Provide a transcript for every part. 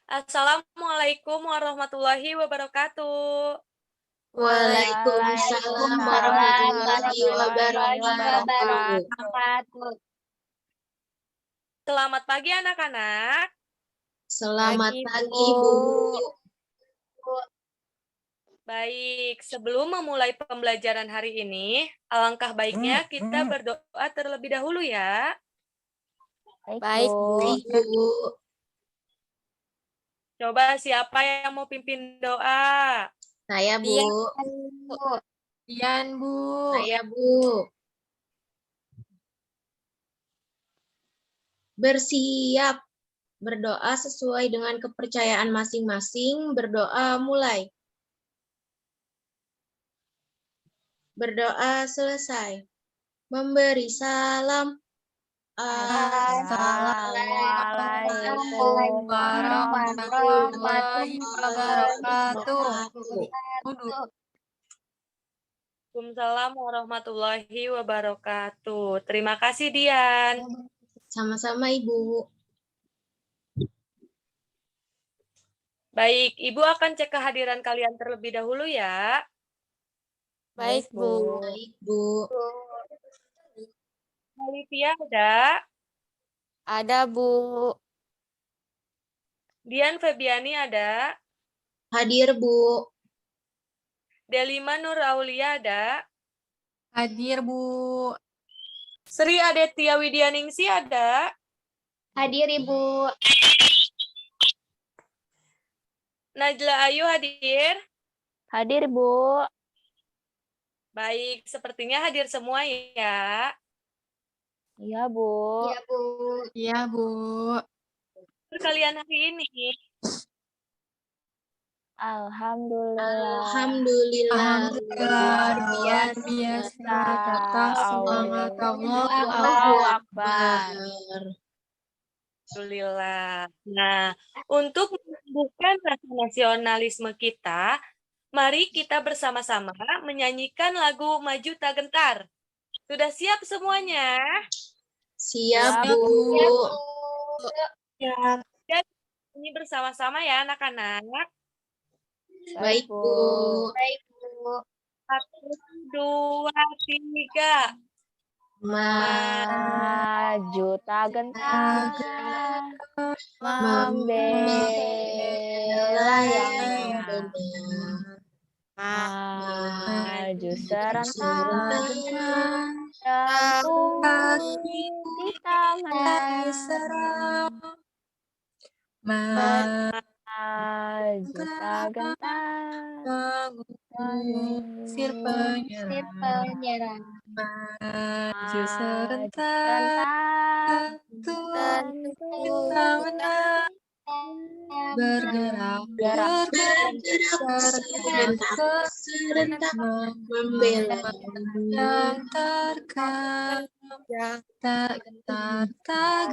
Assalamualaikum warahmatullahi wabarakatuh. Waalaikumsalam warahmatullahi wabarakatuh. Selamat pagi anak-anak. Selamat pagi, Bu. Baik, sebelum memulai pembelajaran hari ini, alangkah baiknya kita berdoa terlebih dahulu ya. Baik, Bu. Coba siapa yang mau pimpin doa? Saya, Bu. Dian, Bu. Saya, Bu. Bersiap. Berdoa sesuai dengan kepercayaan masing-masing. Berdoa mulai. Berdoa selesai. Memberi salam. Assalamualaikum warahmatullahi wabarakatuh. Waalaikumsalam warahmatullahi wabarakatuh. Terima kasih, Dian. Sama-sama, Ibu. Baik, Ibu akan cek kehadiran kalian terlebih dahulu ya. Baik, Bu. Baik, Bu. Olivia ada? Ada, Bu. Dian Febiani ada? Hadir, Bu. Delima Nur Aulia ada? Hadir, Bu. Sri Adetia Widianingsi ada? Hadir, Ibu. Najla Ayu hadir? Hadir, Bu. Baik, sepertinya hadir semua ya. Iya, Bu. Iya, Bu. Iya, Bu. Kalian hari ini? Alhamdulillah. Alhamdulillah. Luar biasa. Kata semangat Allahu Akbar. Alhamdulillah. Nah, untuk menumbuhkan rasa nasionalisme kita, mari kita bersama-sama menyanyikan lagu Maju Tak Gentar. Sudah siap semuanya? Siap, Bu. Ya. Ini bersama-sama ya anak-anak. Baik, Bu. Baik, Bu. 1, 2, 3. Maju tak gentar, membela yang benar. Maju serentak, tempur kita menang. Maju tak gentar, Sir penyerang, maju serentak, tentu kita menang. Bergerak serentak, membela yang terkam. Tak gentar,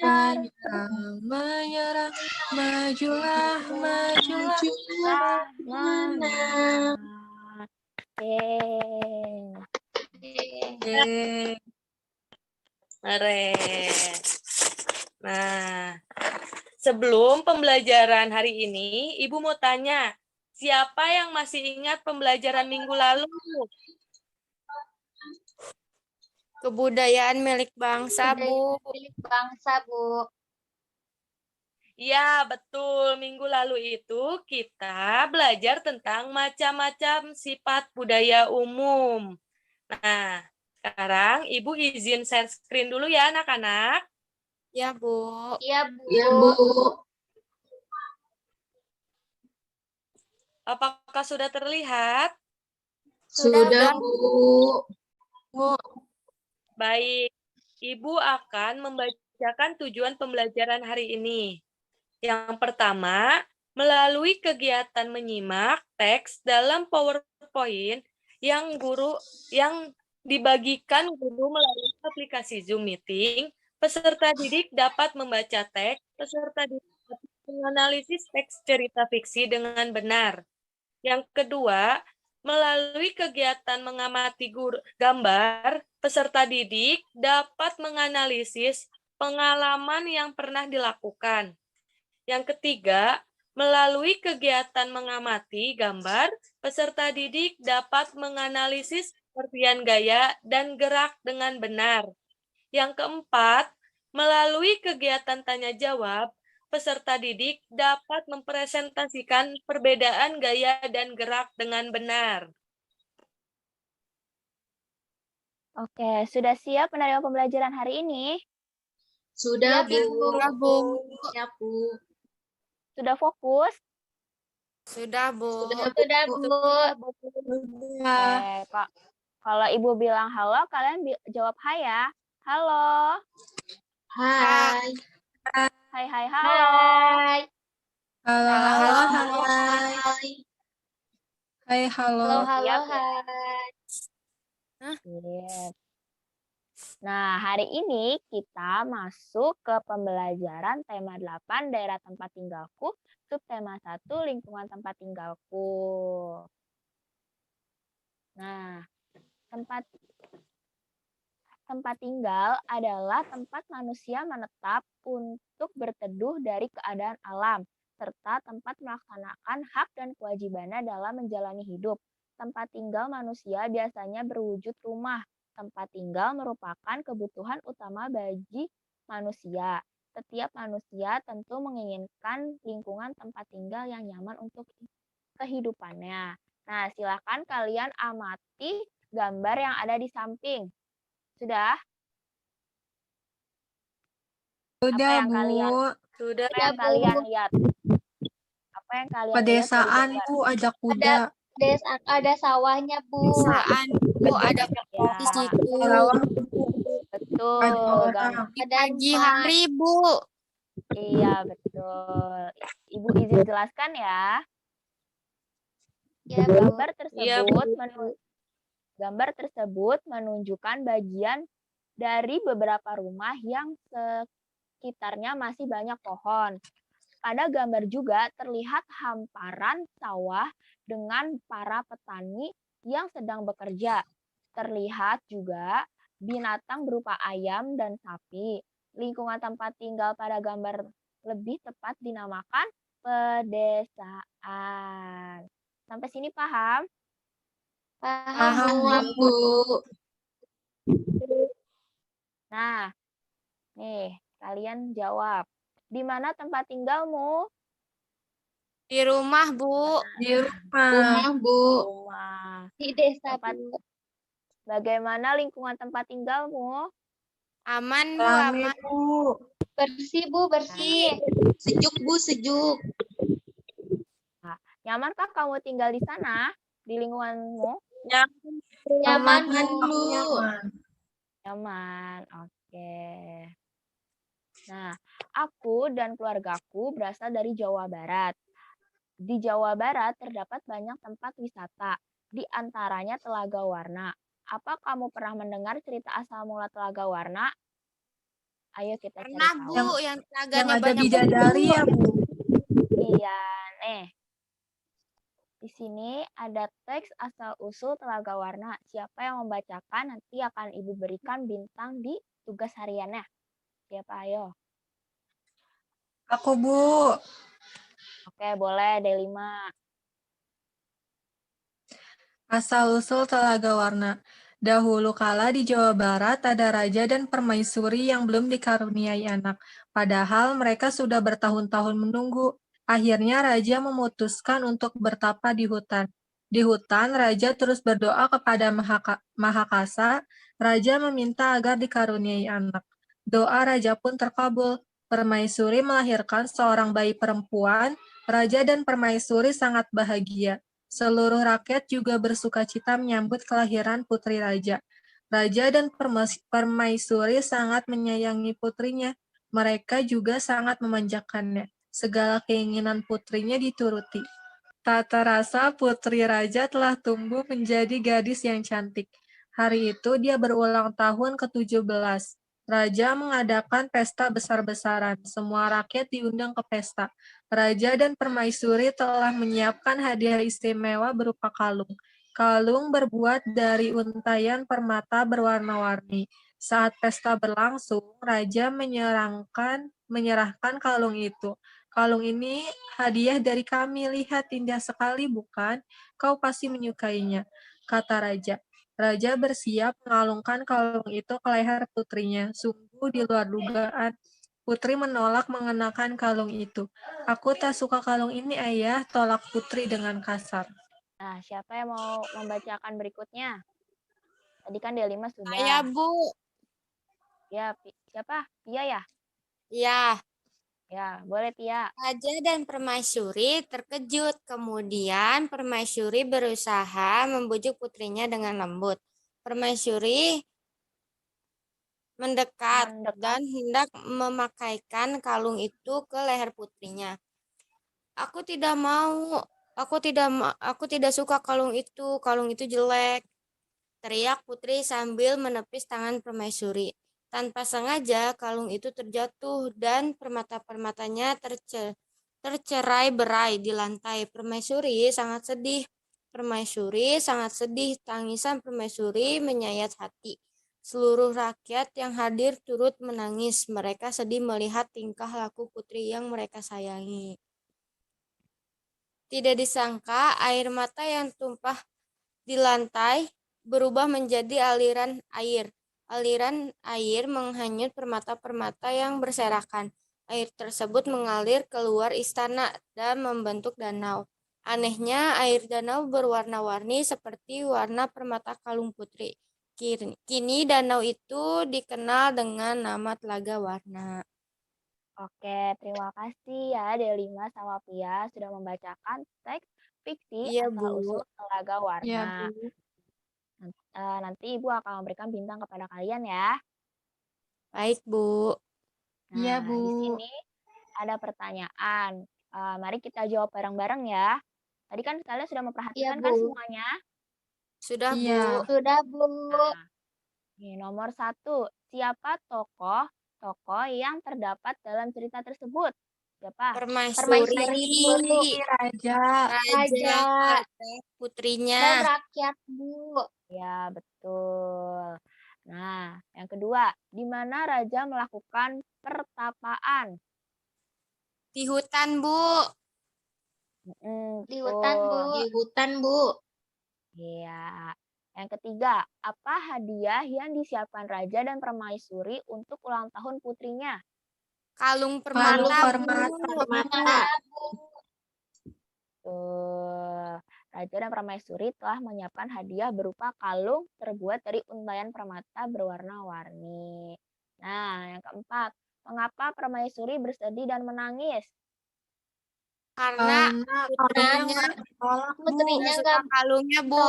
pantang menyerah, majulah, menang. Nah, sebelum pembelajaran hari ini, Ibu mau tanya, siapa yang masih ingat pembelajaran minggu lalu? Kebudayaan milik bangsa, Bu. Ya, betul. Minggu lalu itu kita belajar tentang macam-macam sifat budaya umum. Nah, sekarang Ibu izin share screen dulu ya, anak-anak. Ya, Bu. Iya, Bu. Apakah sudah terlihat? Sudah, Bu. Baik, Ibu akan membacakan tujuan pembelajaran hari ini. Yang pertama, melalui kegiatan menyimak teks dalam PowerPoint yang dibagikan guru melalui aplikasi Zoom Meeting, peserta didik dapat membaca teks, peserta didik dapat menganalisis teks cerita fiksi dengan benar. Yang kedua, melalui kegiatan mengamati gambar, peserta didik dapat menganalisis pengalaman yang pernah dilakukan. Yang ketiga, melalui kegiatan mengamati gambar, peserta didik dapat menganalisis pengertian gaya dan gerak dengan benar. Yang keempat, melalui kegiatan tanya jawab, peserta didik dapat mempresentasikan perbedaan gaya dan gerak dengan benar. Oke, sudah siap menerima pembelajaran hari ini? Sudah, Bu. Sudah, Bu. Ya, Bu. Sudah fokus? Sudah, Bu. Sudah, Bu. Oke, Pak. Kalau Ibu bilang halo, kalian jawab hai ya. Halo. Hai. Hai, hai, halo. Hai. Halo, halo, halo. Hai. Hai, halo. Halo, Siap ya? hai. Sip. Nah, hari ini kita masuk ke pembelajaran tema 8 daerah tempat tinggalku, subtema 1 lingkungan tempat tinggalku. Nah, tempat tinggal adalah tempat manusia menetap untuk berteduh dari keadaan alam, serta tempat melaksanakan hak dan kewajibannya dalam menjalani hidup. Tempat tinggal manusia biasanya berwujud rumah. Tempat tinggal merupakan kebutuhan utama bagi manusia. Setiap manusia tentu menginginkan lingkungan tempat tinggal yang nyaman untuk kehidupannya. Nah, silakan kalian amati gambar yang ada di samping. Sudah? Sudah, yang Bu. Sudah, Apa yang kalian lihat? Apa yang kalian Pedesaan, lihat dari Bu, ada kuda. Ada sawahnya, Bu. Pedesaan, Bu, ada ya, di situ. betul. Ada orang. Pagi hari, Bu. Iya, betul. Ibu izin jelaskan ya. Ya, Iya, Gambar tersebut menunjukkan bagian dari beberapa rumah yang sekitarnya masih banyak pohon. Pada gambar juga terlihat hamparan sawah dengan para petani yang sedang bekerja. Terlihat juga binatang berupa ayam dan sapi. Lingkungan tempat tinggal pada gambar lebih tepat dinamakan pedesaan. Sampai sini paham? Paham, Bu. Nah, nih kalian jawab. Di mana tempat tinggalmu? Di rumah, Bu. Di Rumah, Bu. rumah. Di desa, Tempat- Bu. Bagaimana lingkungan tempat tinggalmu? Aman, Bu, Rame, aman. Bu. Bersih, Bu, bersih. Sejuk, Bu, sejuk. Nyamankah kamu tinggal di sana? Di lingkunganmu? Nyaman, Bu. Nyaman, oke. Nah, aku dan keluargaku berasal dari Jawa Barat. Di Jawa Barat terdapat banyak tempat wisata, di antaranya Telaga Warna. Apa kamu pernah mendengar cerita asal mula Telaga Warna? Ayo kita cari Pernah, tahu. Bu, yang Yang telaganya ada banyak bidadari ya, Bu. Iya, nih. Di sini ada teks asal-usul Telaga Warna. Siapa yang membacakan nanti akan Ibu berikan bintang di tugas hariannya. Siapa, ayo? Aku, Bu. Oke, boleh, D5. Asal-usul Telaga Warna. Dahulu kala di Jawa Barat ada raja dan permaisuri yang belum dikaruniai anak. Padahal mereka sudah bertahun-tahun menunggu. Akhirnya raja memutuskan untuk bertapa di hutan. Di hutan, raja terus berdoa kepada Mahakasa. Raja meminta agar dikaruniai anak. Doa raja pun terkabul. Permaisuri melahirkan seorang bayi perempuan. Raja dan permaisuri sangat bahagia. Seluruh rakyat juga bersukacita menyambut kelahiran putri raja. Raja dan permaisuri sangat menyayangi putrinya. Mereka juga sangat memanjakannya. Segala keinginan putrinya dituruti. Tak terasa putri raja telah tumbuh menjadi gadis yang cantik. Hari itu dia berulang tahun ke-17. Raja mengadakan pesta besar-besaran. Semua rakyat diundang ke pesta. Raja dan permaisuri telah menyiapkan hadiah istimewa berupa kalung. Kalung berbuat dari untaian permata berwarna-warni. Saat pesta berlangsung, raja menyerahkan kalung itu. Kalung ini hadiah dari kami. Lihat, indah sekali bukan? Kau pasti menyukainya, kata raja. Raja bersiap mengalungkan kalung itu ke leher putrinya. Sungguh di luar dugaan. Putri menolak mengenakan kalung itu. Aku tak suka kalung ini, ayah, tolak putri dengan kasar. Nah, siapa yang mau membacakan berikutnya? Tadi kan D5 sudah. Saya, Bu. Ya, siapa? Pia ya? Ya, Ya, boleh Pia. Raja dan Permaisuri terkejut. Kemudian Permaisuri berusaha membujuk putrinya dengan lembut. Permaisuri mendekat dan hendak memakaikan kalung itu ke leher putrinya. Aku tidak mau. Aku tidak suka kalung itu. Kalung itu jelek, teriak putri sambil menepis tangan Permaisuri. Tanpa sengaja, kalung itu terjatuh dan permata-permatanya tercerai-berai di lantai. Permaisuri sangat sedih. Tangisan Permaisuri menyayat hati. Seluruh rakyat yang hadir turut menangis. Mereka sedih melihat tingkah laku putri yang mereka sayangi. Tidak disangka, air mata yang tumpah di lantai berubah menjadi aliran air. Aliran air menghanyut permata-permata yang berserakan. Air tersebut mengalir keluar istana dan membentuk danau. Anehnya, air danau berwarna-warni seperti warna permata kalung putri. Kini danau itu dikenal dengan nama Telaga Warna. Oke, terima kasih ya D5 sama Pia sudah membacakan teks fiksi Iya, Bu. asal-usul Telaga Warna. Ya, Bu. Nanti Ibu akan memberikan bintang kepada kalian ya. Baik, Bu. Iya, Nah, Bu. di sini ada pertanyaan. Mari kita jawab bareng-bareng ya. Tadi kan kalian sudah memperhatikan kan semuanya? Sudah, Iya. Bu. Sudah, Bu. Nah, ini nomor 1. Siapa tokoh yang terdapat dalam cerita tersebut? Siapa? Permaisuri. Raja. Raja, putrinya. Dan rakyat, Bu. Ya, betul. Nah, yang kedua, di mana raja melakukan pertapaan? Di hutan, Bu. Di hutan, Bu. Di hutan, Bu. Iya. Yang ketiga, apa hadiah yang disiapkan raja dan permaisuri untuk ulang tahun putrinya? Kalung Kalung permata, permata. Bu. Tuh. Raja dan permaisuri telah menyiapkan hadiah berupa kalung terbuat dari untayan permata berwarna-warni. Nah, yang keempat, mengapa permaisuri bersedih dan menangis? Karena putrinya Putrinya nggak suka kalungnya, Bu.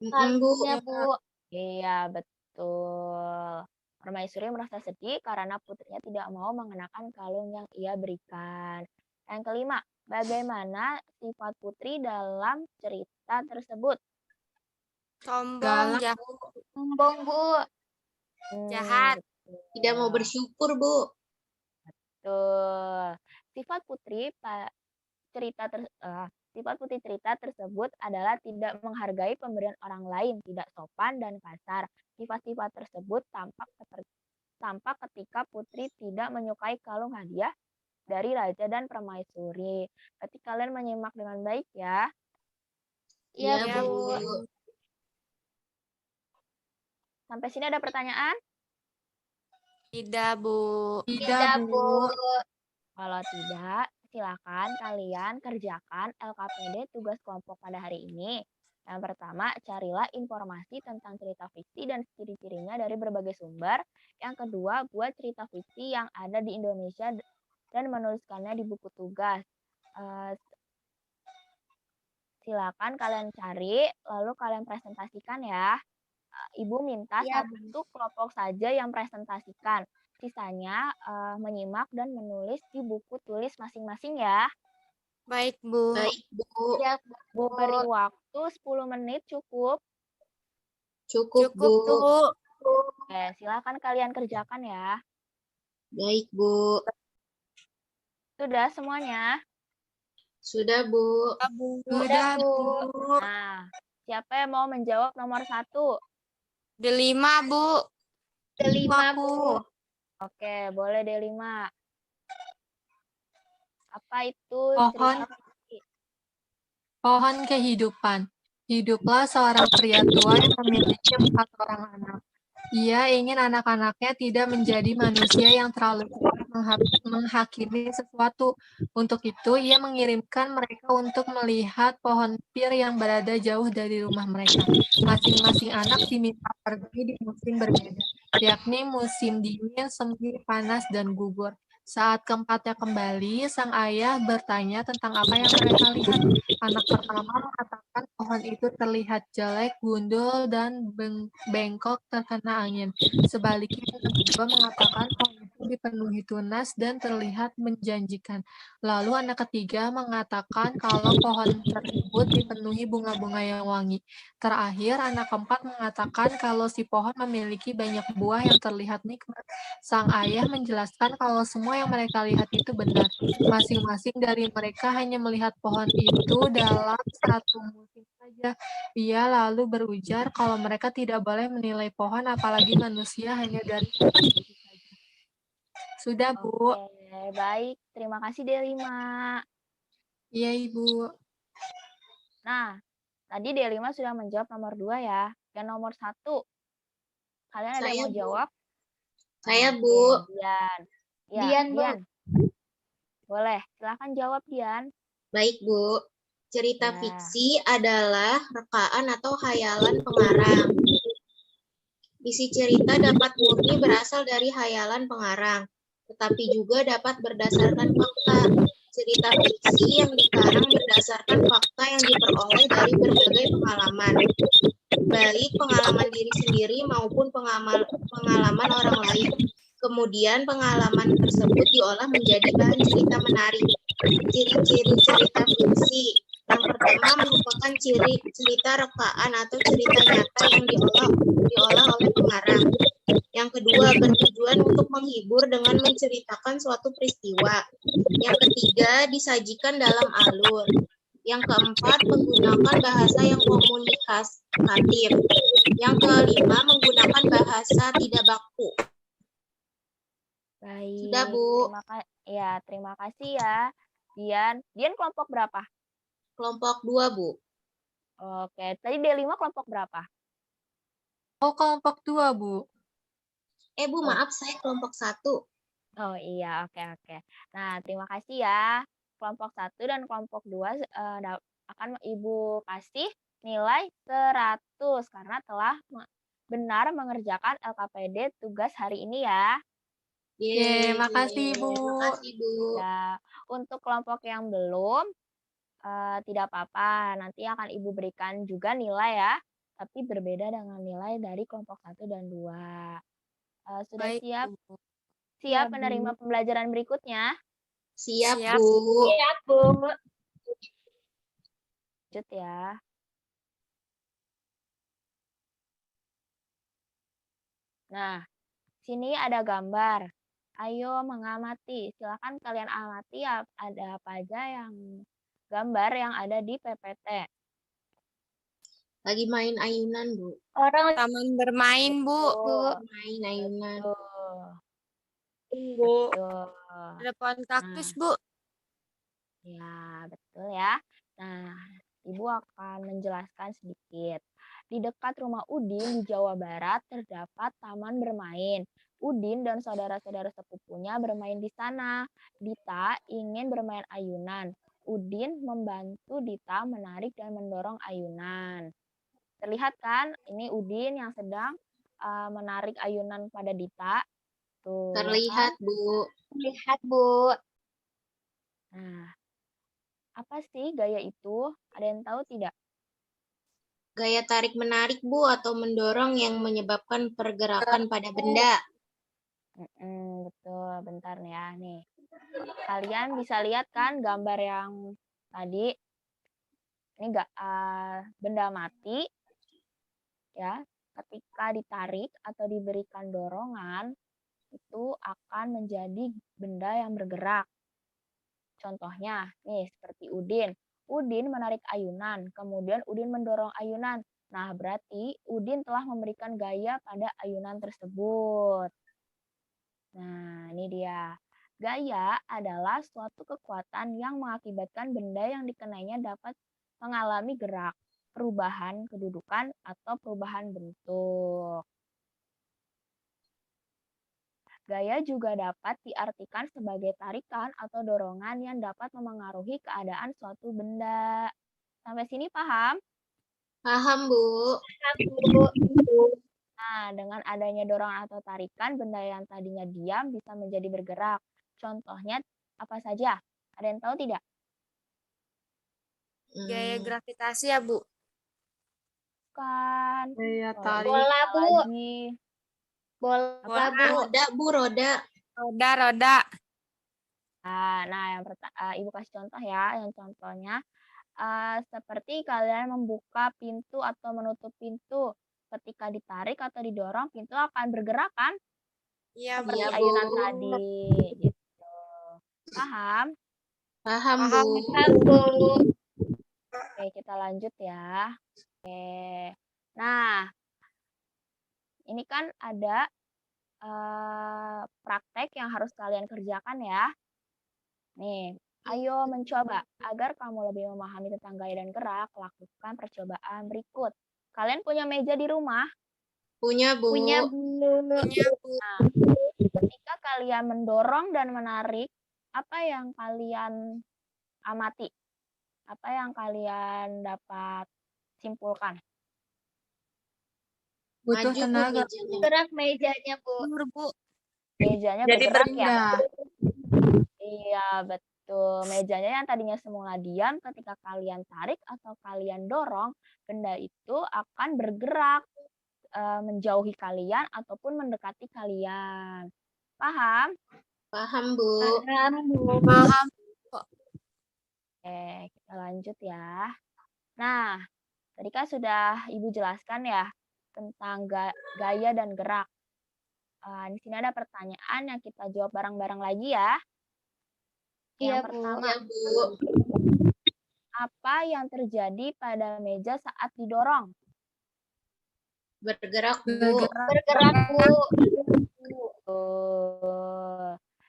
kalungnya, Bu. Iya, betul. Permaisuri merasa sedih karena putrinya tidak mau mengenakan kalung yang ia berikan. Yang kelima, bagaimana sifat putri dalam cerita tersebut? Sombong, Galak. Sombong, Bu. jahat. Tidak mau bersyukur, Bu. Betul. Sifat putri cerita tersebut adalah tidak menghargai pemberian orang lain, tidak sopan dan kasar. Sifat-sifat tersebut tampak ketika putri tidak menyukai kalung hadiah dari raja dan permaisuri. Berarti kalian menyimak dengan baik ya. Iya, Bu. Sampai sini ada pertanyaan? Tidak, Bu. Tidak, Bu. Kalau tidak, silakan kalian kerjakan LKPD tugas kelompok pada hari ini. Yang pertama, carilah informasi tentang cerita fiksi dan ciri-cirinya dari berbagai sumber. Yang kedua, buat cerita fiksi yang ada di Indonesia dan menuliskannya di buku tugas. Silakan kalian cari, lalu kalian presentasikan ya. Ibu minta satu kelompok saja yang presentasikan. Sisanya menyimak dan menulis di buku tulis masing-masing ya. Baik, Bu. Baik, Bu. Ya, Bu beri waktu 10 menit cukup. Cukup, Bu. Oke, silakan kalian kerjakan ya. Baik, Bu. Sudah semuanya? Sudah, Bu. Sudah, Bu. Nah, siapa yang mau menjawab nomor 1? D5, Bu. D5, Bu. Oke, boleh D5. Apa itu Pohon cerita fiksi? Pohon kehidupan. Hiduplah seorang pria tua yang memiliki 4 orang anak. Ia ingin anak-anaknya tidak menjadi manusia yang terlalu cepat menghakimi sesuatu. Untuk itu, ia mengirimkan mereka untuk melihat pohon pir yang berada jauh dari rumah mereka. Masing-masing anak diminta pergi di musim berbeda, yakni musim dingin, semi, panas, dan gugur. Saat keempatnya kembali, sang ayah bertanya tentang apa yang mereka lihat. Anak pertama mengatakan pohon itu terlihat jelek, gundul, dan bengkok terkena angin. Sebaliknya, yang kedua mengatakan pohon itu dipenuhi tunas dan terlihat menjanjikan. Lalu anak ketiga mengatakan kalau pohon tersebut dipenuhi bunga-bunga yang wangi. Terakhir, anak keempat mengatakan kalau si pohon memiliki banyak buah yang terlihat nikmat. Sang ayah menjelaskan kalau semua yang mereka lihat itu benar. Masing-masing dari mereka hanya melihat pohon itu dalam satu musim saja. Ia lalu berujar kalau mereka tidak boleh menilai pohon, apalagi manusia, hanya dari satu sisi saja. Sudah, Bu. Oke, baik. Terima kasih Delima. Iya, Ibu. Nah, tadi Delima sudah menjawab nomor 2 ya. Dan nomor 1, kalian ada yang Saya, mau Bu. jawab? Saya, Oke, Bu. Dian. Ya, Dian, Bu. Dian. Boleh, silahkan jawab Dian. Baik, Bu. Cerita Ya. fiksi adalah rekaan atau hayalan pengarang. Isi cerita dapat murni berasal dari hayalan pengarang, tetapi juga dapat berdasarkan fakta. Cerita fiksi yang dikarang berdasarkan fakta yang diperoleh dari berbagai pengalaman, baik pengalaman diri sendiri maupun pengalaman orang lain. Kemudian pengalaman tersebut diolah menjadi bahan cerita menarik. Ciri-ciri cerita fiksi. Yang pertama merupakan ciri cerita rekaan atau cerita nyata yang diolah oleh pengarang. Yang kedua, bertujuan untuk menghibur dengan menceritakan suatu peristiwa. Yang ketiga, disajikan dalam alur. Yang keempat, menggunakan bahasa yang komunikatif. Yang kelima, menggunakan bahasa tidak baku. Baik. Sudah, Bu. Terima kasih ya. Dian kelompok berapa? Kelompok 2, Bu. Oke, tadi D5 kelompok berapa? Oh, kelompok 2, Bu. Bu, maaf, saya kelompok 1. Oh iya, oke. Nah, terima kasih ya. Kelompok 1 dan kelompok 2 akan Ibu kasih nilai 100 karena telah benar mengerjakan LKPD tugas hari ini ya. Yeay, makasih, Bu. Makasih, Bu. Ya, untuk kelompok yang belum, tidak apa-apa. Nanti akan Ibu berikan juga nilai ya, tapi berbeda dengan nilai dari kelompok 1 dan 2. Sudah Baik, siap? Bu. Siap Ya, menerima Bu. pembelajaran berikutnya? Siap, Siap, Bu. Siap, Bu. Lanjut ya. Nah, sini ada gambar. Ayo mengamati. Silakan kalian amati ada apa aja yang gambar yang ada di PPT. Lagi main ayunan, Bu. Taman bermain, Bu. Main ayunan. Betul. Ada pohon kaktus, Bu. Ya, betul ya. Nah, Ibu akan menjelaskan sedikit. Di dekat rumah Udin di Jawa Barat terdapat taman bermain. Udin dan saudara-saudara sepupunya bermain di sana. Dita ingin bermain ayunan. Udin membantu Dita menarik dan mendorong ayunan. Terlihat kan? Ini Udin yang sedang menarik ayunan pada Dita. Tuh, Terlihat, ya kan? Bu. Terlihat, Bu. Nah, apa sih gaya itu? Ada yang tahu tidak? Gaya tarik-menarik, Bu, atau mendorong yang menyebabkan pergerakan pada benda. Betul, bentar ya. Nih, kalian bisa lihat kan gambar yang tadi? Ini enggak benda mati, ya. Ketika ditarik atau diberikan dorongan, itu akan menjadi benda yang bergerak. Contohnya, nih seperti Udin. Udin menarik ayunan, kemudian Udin mendorong ayunan. Nah, berarti Udin telah memberikan gaya pada ayunan tersebut. Nah, ini dia. Gaya adalah suatu kekuatan yang mengakibatkan benda yang dikenainya dapat mengalami gerak, perubahan kedudukan, atau perubahan bentuk. Gaya juga dapat diartikan sebagai tarikan atau dorongan yang dapat memengaruhi keadaan suatu benda. Sampai sini paham? Paham, Bu. Nah, dengan adanya dorongan atau tarikan, benda yang tadinya diam bisa menjadi bergerak. Contohnya apa saja? Ada yang tahu tidak? Gaya Hmm, gravitasi ya, Bu. Kan. Gaya Kalau tarik. bola, Bu. Lagi. Bola, Bu. roda, Bu, roda. Roda. Nah, yang Ibu kasih contoh ya. Yang contohnya seperti kalian membuka pintu atau menutup pintu. Ketika ditarik atau didorong, pintu akan bergerak kan? Iya, Bu. Seperti Iya, Bu. ayunan tadi. Gitu. Paham? Paham, Paham, Bu. Oke, kita lanjut ya. Oke. Nah, ini kan ada praktek yang harus kalian kerjakan ya. Nih, ayo mencoba. Agar kamu lebih memahami tentang gaya dan gerak, lakukan percobaan berikut. Kalian punya meja di rumah? Punya, Bu. Punya, Bu. Nah, ketika kalian mendorong dan menarik, apa yang kalian amati? Apa yang kalian dapat simpulkan? Butuh Maju, Bu, tenaga. mejanya. Gerak mejanya, Bu. Mundur, Bu. Mejanya Jadi bergerak ya? Pindah. Iya, betul. Mejanya yang tadinya semula diam, ketika kalian tarik atau kalian dorong, benda itu akan bergerak menjauhi kalian ataupun mendekati kalian. Paham? Paham, Bu. Paham. Oke, kita lanjut ya. Nah, tadi kan sudah Ibu jelaskan ya tentang gaya dan gerak. Di sini ada pertanyaan yang kita jawab bareng-bareng lagi ya. Yang pertama, Iya, Bu. apa yang terjadi pada meja saat didorong? Bergerak, Bu. Bergerak.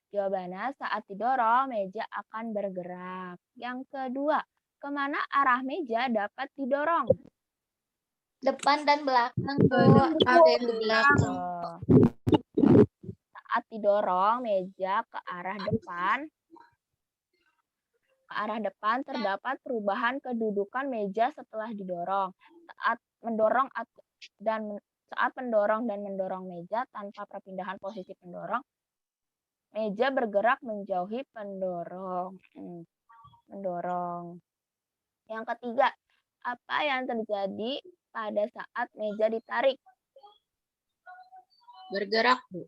Jawabannya saat didorong, meja akan bergerak. Yang kedua, kemana arah meja dapat didorong? Depan dan belakang, Bu. Ada yang di belakang. Saat didorong, meja ke arah depan terdapat perubahan kedudukan meja setelah didorong. Saat mendorong dan mendorong meja tanpa perpindahan posisi pendorong, meja bergerak menjauhi pendorong. Yang ketiga, apa yang terjadi pada saat meja ditarik? Bergerak, Bu.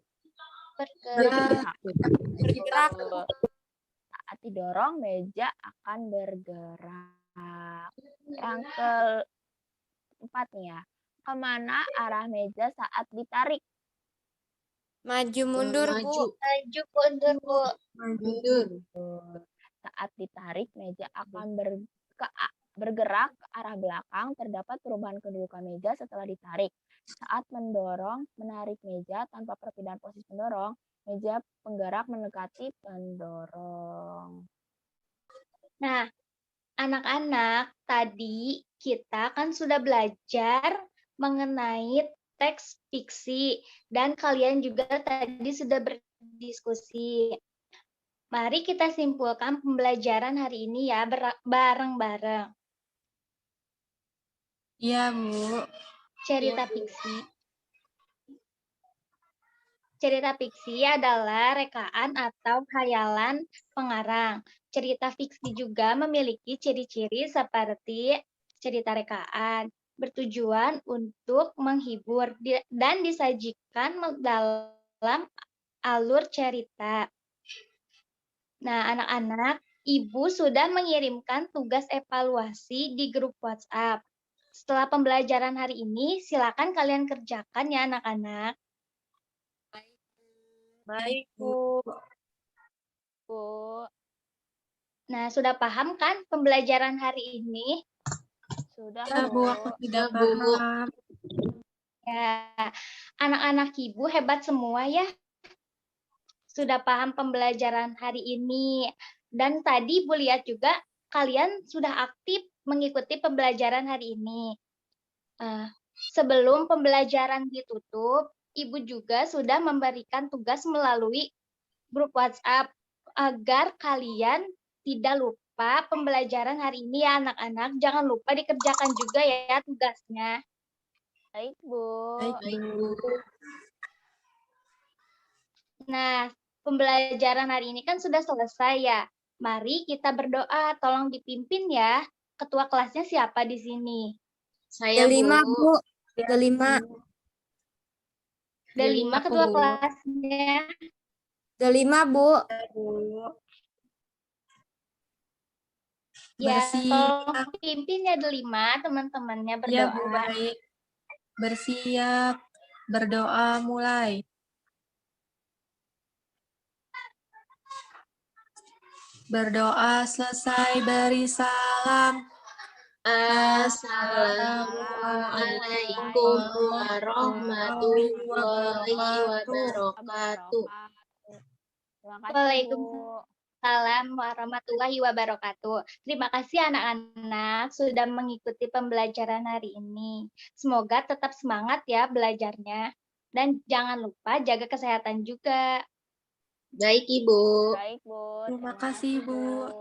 Bergerak. Bergerak. Saat didorong, meja akan bergerak. Yang keempat nih ya, kemana arah meja saat ditarik? Maju, mundur, Bu. Maju. Maju, mundur, Bu. Mundur. Saat ditarik, meja akan bergerak ke arah belakang. Terdapat perubahan kedudukan meja setelah ditarik. Saat menarik meja tanpa perpindahan posisi pendorong, meja penggerak mendekati pendorong. Nah, anak-anak, tadi kita kan sudah belajar mengenai teks fiksi dan kalian juga tadi sudah berdiskusi. Mari kita simpulkan pembelajaran hari ini ya bareng-bareng. Iya, Bu. Cerita fiksi. Cerita fiksi adalah rekaan atau khayalan pengarang. Cerita fiksi juga memiliki ciri-ciri seperti cerita rekaan, bertujuan untuk menghibur dan disajikan dalam alur cerita. Nah, anak-anak, Ibu sudah mengirimkan tugas evaluasi di grup WhatsApp. Setelah pembelajaran hari ini, silakan kalian kerjakan ya anak-anak. Baik, Bu. Bu, Nah, sudah paham kan pembelajaran hari ini? sudah, Ya, Bu, aku tidak Ya, Bu. paham. Ya, anak-anak Ibu hebat semua ya. sudah paham pembelajaran hari ini. Dan tadi Ibu lihat juga kalian sudah aktif mengikuti pembelajaran hari ini. Sebelum pembelajaran ditutup, Ibu juga sudah memberikan tugas melalui grup WhatsApp agar kalian tidak lupa pembelajaran hari ini ya anak-anak. Jangan lupa dikerjakan juga ya tugasnya. Baik, Bu. Baik, Bu. Nah, pembelajaran hari ini kan sudah selesai ya. Mari kita berdoa, tolong dipimpin ya. Ketua kelasnya siapa di sini? Saya, Delima, Bu. Bu. Delima. Delima Aku, ketua Bu. kelasnya. Delima, Bu. Ya, Bersiap. tolong pimpin ya Delima, teman-temannya Ya, berdoa. Bu, baik. Bersiap. Berdoa mulai. Berdoa selesai, beri salam. Assalamualaikum warahmatullahi wabarakatuh. Terima kasih, Bu. Waalaikumsalam warahmatullahi wabarakatuh. Terima kasih anak-anak sudah mengikuti pembelajaran hari ini. Semoga tetap semangat ya belajarnya. Dan jangan lupa jaga kesehatan juga. Baik, Ibu. Baik, Bu. Terima kasih, Bu.